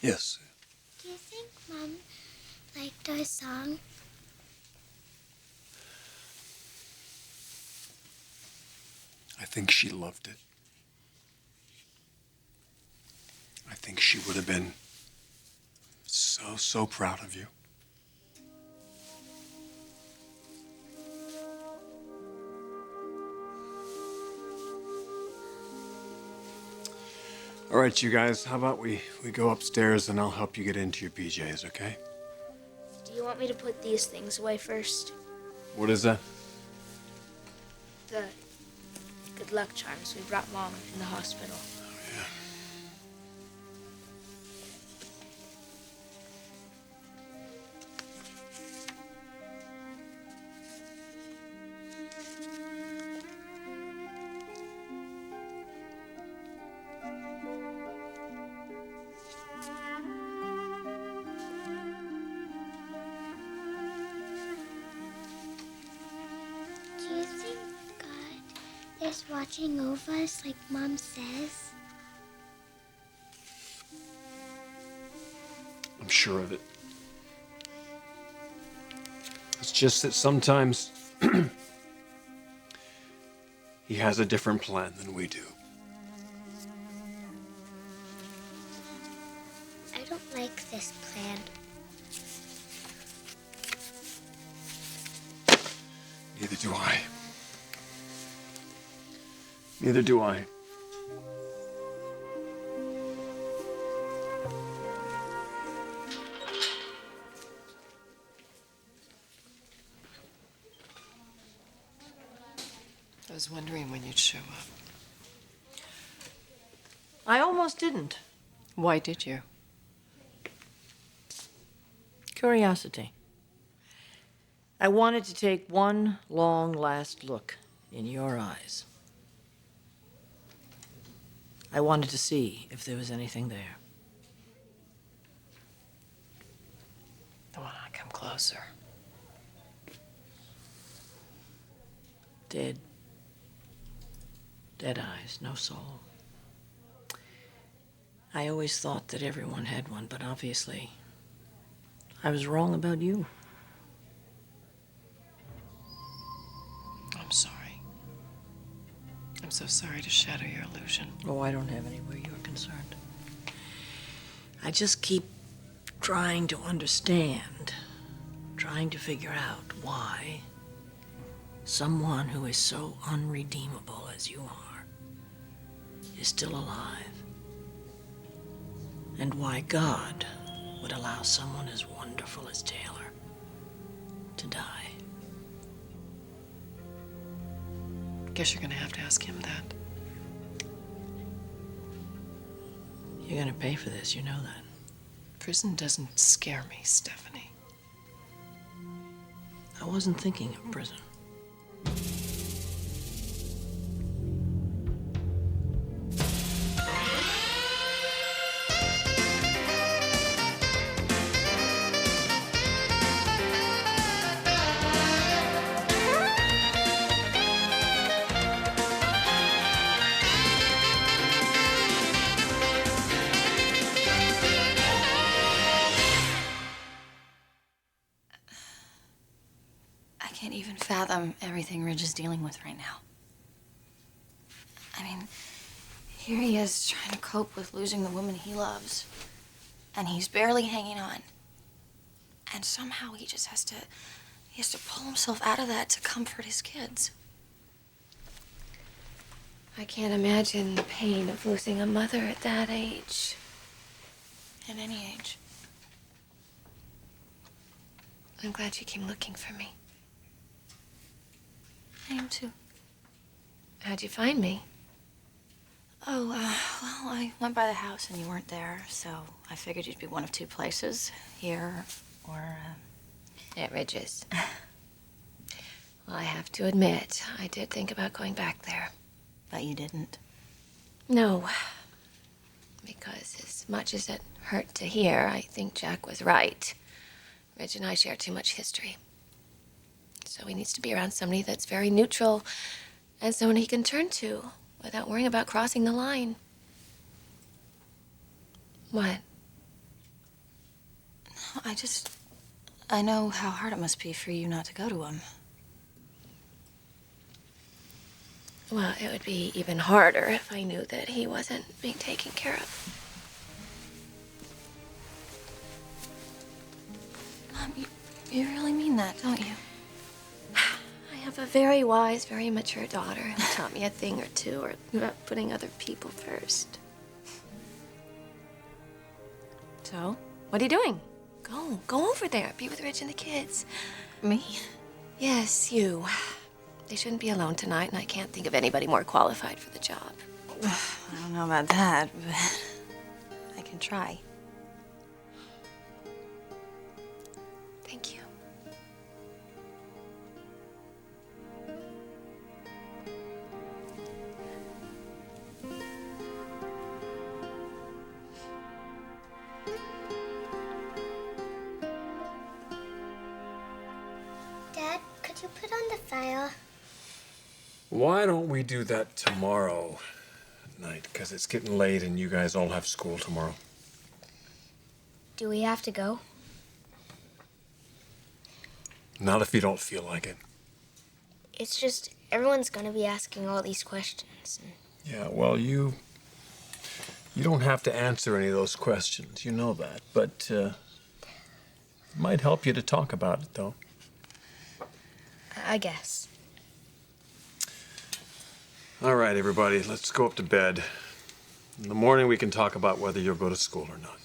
Yes. Do you think Mom liked our song? I think she loved it. I think she would have been so proud of you. All right, you guys, how about we go upstairs and I'll help you get into your PJs, okay? Do you want me to put these things away first? What is that? The good luck charms we brought Mom in the hospital. Oh, yeah. Do you think God is watching over us like Mom says? I'm sure of it. It's just that sometimes he has a different plan than we do. I don't like this plan. Neither do I. Neither do I. I was wondering when you'd show up. I almost didn't. Why did you? Curiosity. I wanted to take one long last look in your eyes. I wanted to see if there was anything there. I want to come closer. Dead. Dead eyes, no soul. I always thought that everyone had one, but obviously I was wrong about you. I'm sorry. I'm so sorry to shatter your illusion. Oh, I don't have any where you're concerned. I just keep trying to understand, trying to figure out why someone who is so unredeemable as you are is still alive. And why God would allow someone as wonderful as Taylor to die. Guess you're gonna have to ask him that. You're gonna pay for this, you know that. Prison doesn't scare me, Stephanie. I wasn't thinking of prison. I can't even fathom everything Ridge is dealing with right now. I mean, here he is trying to cope with losing the woman he loves, and he's barely hanging on. And somehow he just has to pull himself out of that to comfort his kids. I can't imagine the pain of losing a mother at that age. At any age. I'm glad you came looking for me. I am too. How'd you find me? Oh, well, I went by the house and you weren't there, so I figured you'd be one of two places, here or, At Ridge's. Well, I have to admit, I did think about going back there. But you didn't. No. Because as much as it hurt to hear, I think Jack was right. Ridge and I share too much history. So he needs to be around somebody that's very neutral and someone he can turn to without worrying about crossing the line. What? I know how hard it must be for you not to go to him. Well, it would be even harder if I knew that he wasn't being taken care of. Mom, you really mean that, don't you? I have a very wise, very mature daughter who taught me a thing or two about putting other people first. So, what are you doing? Go over there. Be with Rich and the kids. Me? Yes, you. They shouldn't be alone tonight, and I can't think of anybody more qualified for the job. I don't know about that, but I can try. Thank you. Dad, could you put on the file? Why don't we do that tomorrow night? Because it's getting late and you guys all have school tomorrow. Do we have to go? Not if you don't feel like it. It's just everyone's gonna be asking all these questions. Yeah, well, you don't have to answer any of those questions. You know that. But it might help you to talk about it, though. I guess. All right, everybody, let's go up to bed. In the morning, we can talk about whether you'll go to school or not.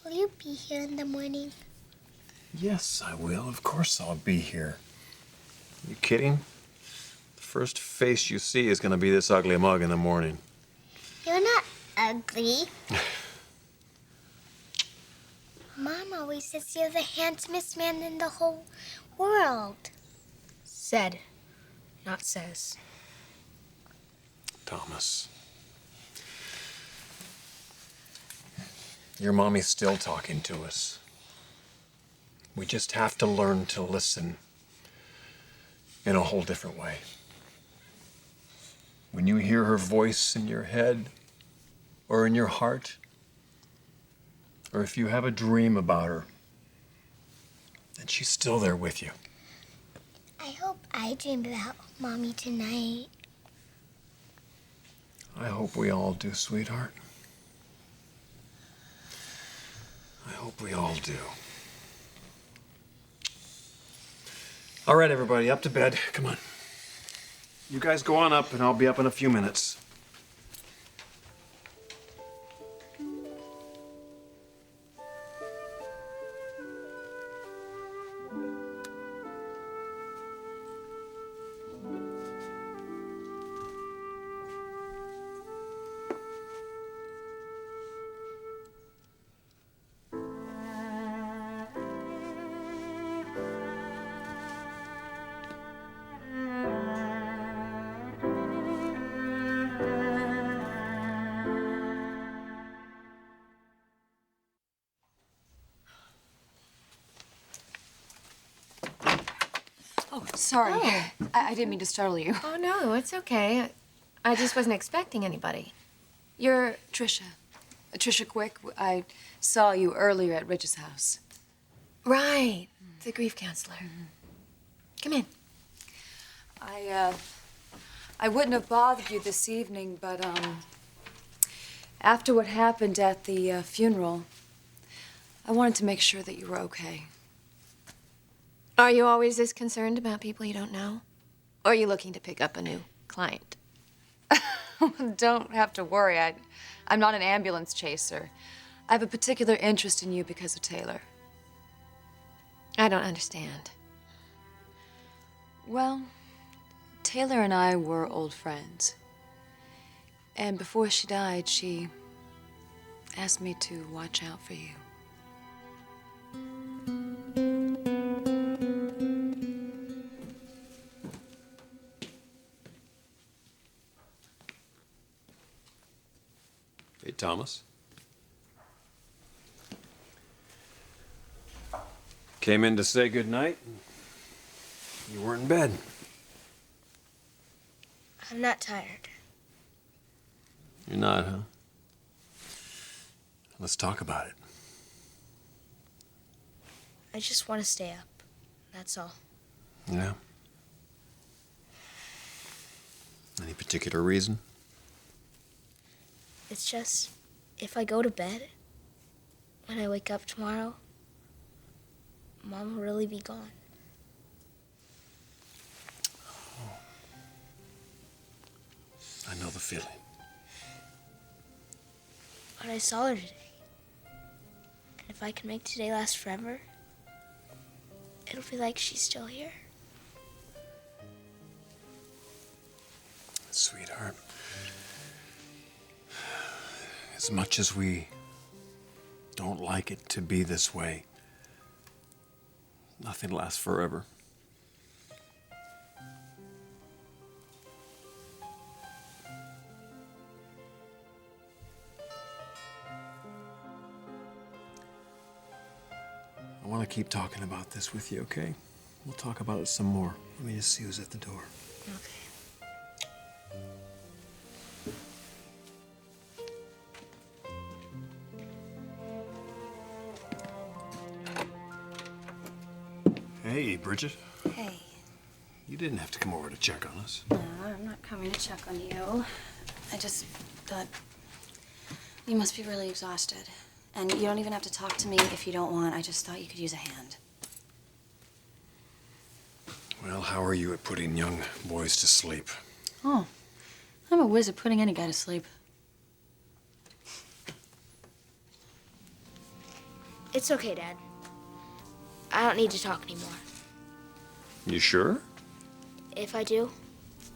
Will you be here in the morning? Yes, I will. Of course I'll be here. You kidding? The first face you see is going to be this ugly mug in the morning. You're not ugly. Mom always says you're the handsomest man in the whole world. Said, not says. Thomas. Your mommy's still talking to us. We just have to learn to listen in a whole different way. When you hear her voice in your head or in your heart, or if you have a dream about her, then she's still there with you. I hope I dream about Mommy tonight. I hope we all do, sweetheart. I hope we all do. All right, everybody, up to bed. Come on. You guys go on up, and I'll be up in a few minutes. Oh, sorry. I didn't mean to startle you. Oh, no, it's okay. I just wasn't expecting anybody. You're... Trisha. Trisha Quick. I saw you earlier at Rich's house. Right. The grief counselor. Come in. I wouldn't have bothered you this evening, but, after what happened at the funeral, I wanted to make sure that you were okay. Are you always this concerned about people you don't know? Or are you looking to pick up a new client? Don't have to worry. I'm not an ambulance chaser. I have a particular interest in you because of Taylor. I don't understand. Well, Taylor and I were old friends. And before she died, she asked me to watch out for you. Hey, Thomas. Came in to say goodnight. You weren't in bed. I'm not tired. You're not, huh? Let's talk about it. I just want to stay up. That's all. Yeah. Any particular reason? It's just, if I go to bed, when I wake up tomorrow, Mom will really be gone. I know the feeling. But I saw her today. And if I can make today last forever, it'll be like she's still here. Sweetheart, as much as we don't like it to be this way, nothing lasts forever. I want to keep talking about this with you, okay? We'll talk about it some more. Let me just see who's at the door. Okay. Hey, Bridget. Hey. You didn't have to come over to check on us. No, I'm not coming to check on you. I just thought you must be really exhausted. And you don't even have to talk to me if you don't want. I just thought you could use a hand. Well, how are you at putting young boys to sleep? Oh, I'm a whiz at putting any guy to sleep. It's okay, Dad. I don't need to talk anymore. You sure? If I do,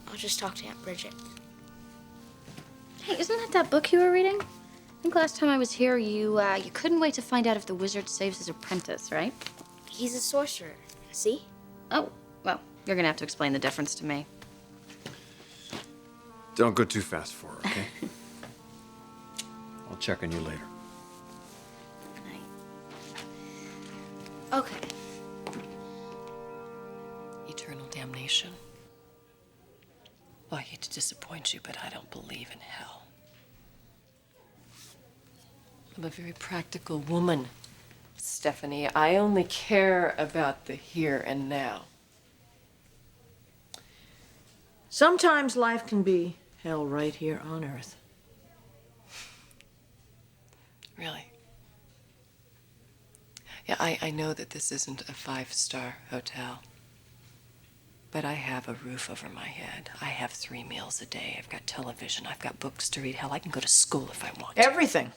I'll just talk to Aunt Bridget. Hey, isn't that book you were reading? I think last time I was here, you couldn't wait to find out if the wizard saves his apprentice, right? He's a sorcerer. See? Oh, well, you're gonna have to explain the difference to me. Don't go too fast for her, okay? I'll check on you later. Good night. Okay. Eternal damnation. Oh, I hate to disappoint you, but I don't believe in hell. I'm a very practical woman, Stephanie. I only care about the here and now. Sometimes life can be hell right here on Earth. Really? Yeah, I know that this isn't a 5-star hotel. But I have a roof over my head. I have 3 meals a day. I've got television. I've got books to read. Hell, I can go to school if I want to. Everything.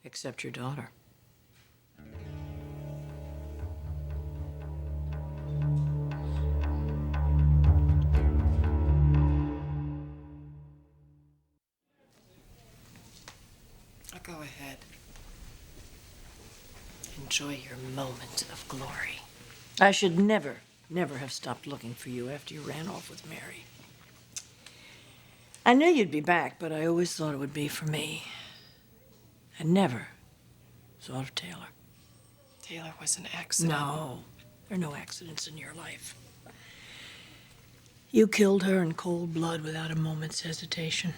Except your daughter. Go ahead. Enjoy your moment of glory. I should never have stopped looking for you after you ran off with Mary. I knew you'd be back, but I always thought it would be for me. I never thought of Taylor. Taylor was an accident. No, there are no accidents in your life. You killed her in cold blood without a moment's hesitation.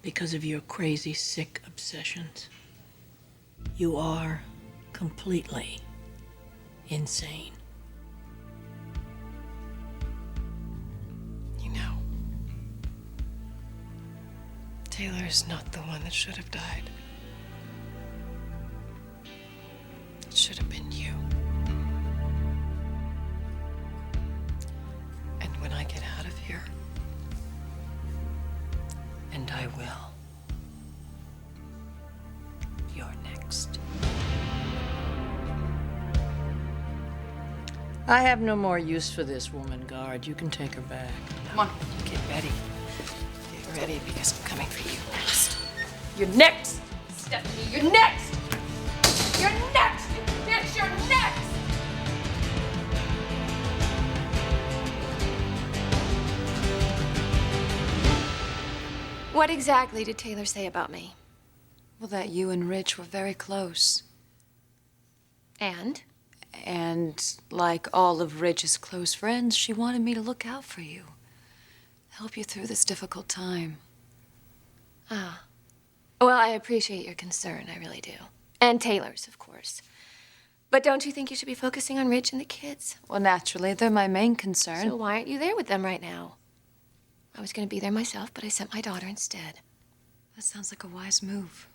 Because of your crazy, sick obsessions. You are completely insane. You know, Taylor is not the one that should have died. It should have been you. And when I get out of here, and I will, you're next. I have no more use for this woman, guard. You can take her back. Come on, get ready. Get ready, because I'm coming for you next. You're next, Stephanie. You're next. You're next. You're next. You're next. What exactly did Taylor say about me? Well, that you and Rich were very close. And? And like all of Rich's close friends, she wanted me to look out for you. Help you through this difficult time. Ah. Well, I appreciate your concern. I really do. And Taylor's, of course. But don't you think you should be focusing on Rich and the kids? Well, naturally, they're my main concern. So why aren't you there with them right now? I was going to be there myself, but I sent my daughter instead. That sounds like a wise move.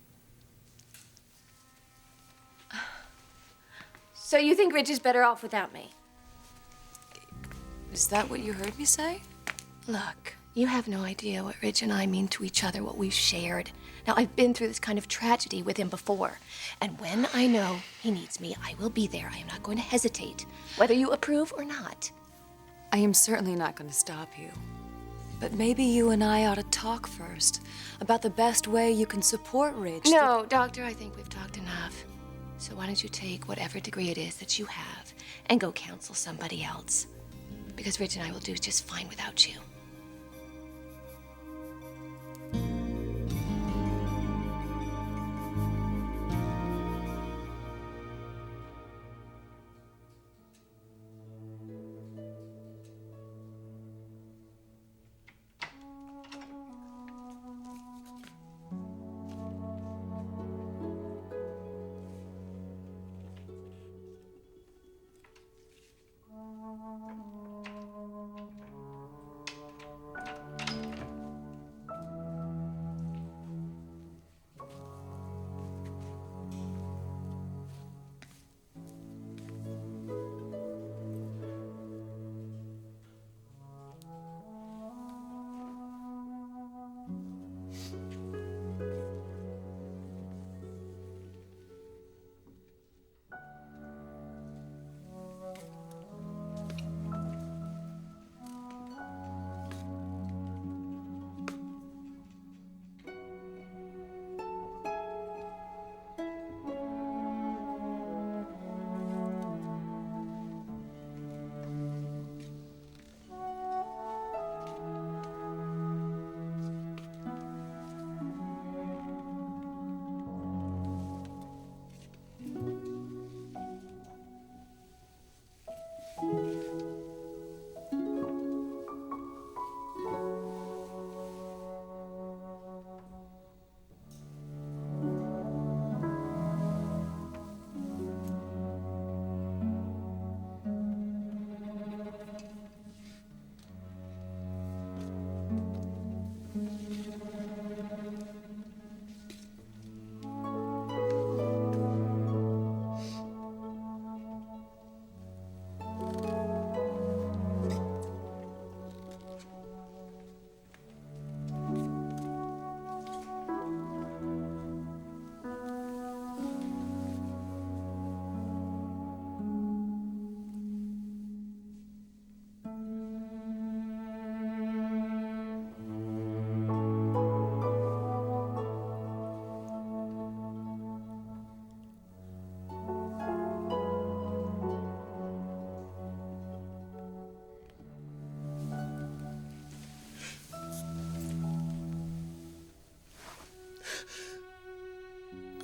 So you think Rich is better off without me? Is that what you heard me say? Look, you have no idea what Rich and I mean to each other, what we've shared. Now, I've been through this kind of tragedy with him before. And when I know he needs me, I will be there. I am not going to hesitate, whether you approve or not. I am certainly not going to stop you. But maybe you and I ought to talk first about the best way you can support Rich. No, Doctor, I think we've talked enough. So why don't you take whatever degree it is that you have and go counsel somebody else? Because Rich and I will do just fine without you.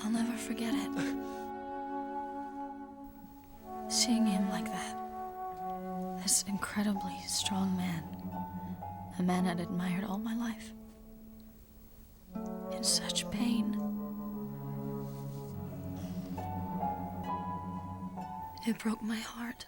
I'll never forget it. Seeing him like that. This incredibly strong man. A man I'd admired all my life. In such pain. It broke my heart.